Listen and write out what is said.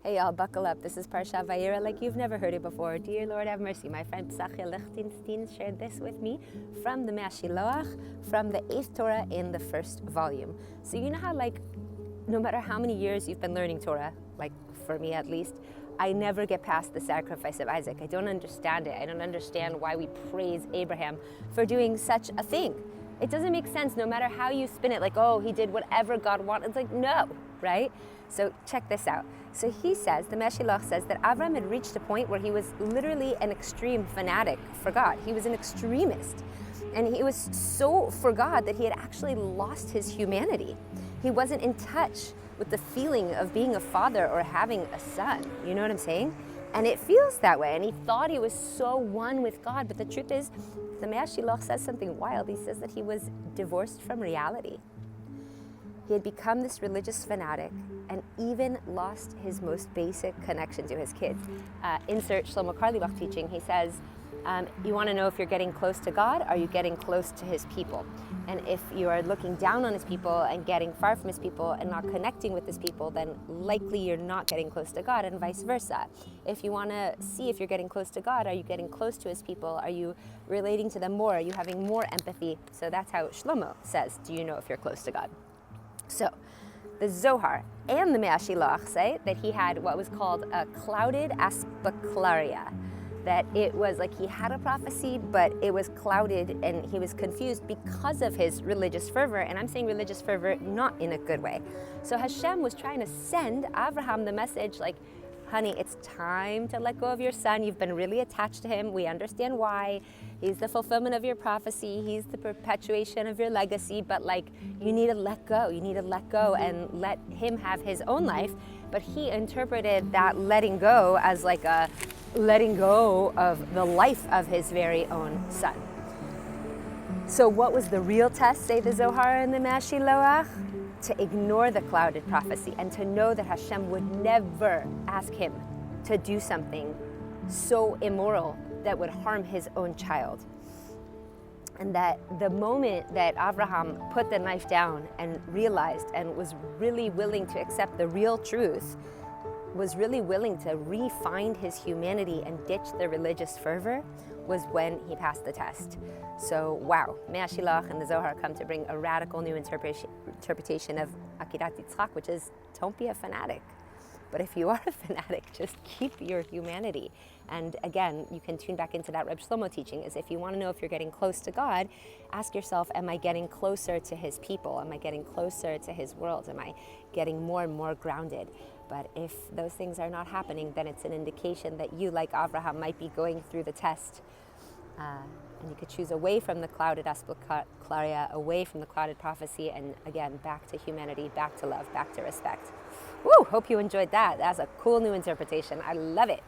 Hey y'all, buckle up. This is Parshat Vayeira like you've never heard it before. Dear Lord, have mercy. My friend Psachia Lichtenstein shared this with me from the Mashiloach, from the 8th Torah in the first volume. So you know how no matter how many years you've been learning Torah, like for me at least, I never get past the sacrifice of Isaac. I don't understand it. I don't understand why we praise Abraham for doing such a thing. It doesn't make sense no matter how you spin it, like, oh, he did whatever God wanted. It's like, no, right? So check this out. So he says, the Meshilach says that Avram had reached a point where he was literally an extreme fanatic for God. He was an extremist. And he was so for God that he had actually lost his humanity. He wasn't in touch with the feeling of being a father or having a son. You know what I'm saying? And it feels that way. And he thought he was so one with God. But the truth is, the Meshilach says something wild. He says that he was divorced from reality. He had become this religious fanatic and even lost his most basic connection to his kids. Insert Shlomo Karlibach teaching, he says, you want to know if you're getting close to God, are you getting close to his people? And if you are looking down on his people and getting far from his people and not connecting with his people, then likely you're not getting close to God, and vice versa. If you want to see if you're getting close to God, are you getting close to his people? Are you relating to them more? Are you having more empathy? So that's how Shlomo says, do you know if you're close to God? So the Zohar and the Me'ashilach say that he had what was called a clouded aspeclaria, that it was like he had a prophecy, but it was clouded and he was confused because of his religious fervor. And I'm saying religious fervor not in a good way. So Hashem was trying to send Abraham the message like, honey, it's time to let go of your son. You've been really attached to him. We understand why. He's the fulfillment of your prophecy. He's the perpetuation of your legacy. But you need to let go. You need to let go and let him have his own life. But he interpreted that letting go as like a letting go of the life of his very own son. So what was the real test, say the Zohar and the Mashiloach? To ignore the clouded prophecy and to know that Hashem would never ask him to do something so immoral that would harm his own child. And that the moment that Abraham put the knife down and realized and was really willing to accept the real truth, was really willing to re-find his humanity and ditch the religious fervor, was when he passed the test. So wow, Me'ashilach and the Zohar come to bring a radical new interpretation of Akidat Yitzchak, which is don't be a fanatic. But if you are a fanatic, just keep your humanity. And again, you can tune back into that Reb Shlomo teaching, is if you want to know if you're getting close to God, ask yourself, am I getting closer to his people? Am I getting closer to his world? Am I getting more and more grounded? But if those things are not happening, then it's an indication that you, like Abraham, might be going through the test. And you could choose away from the clouded aspeclaria, away from the clouded prophecy, and again, back to humanity, back to love, back to respect. Woo! Hope you enjoyed that. That's a cool new interpretation. I love it.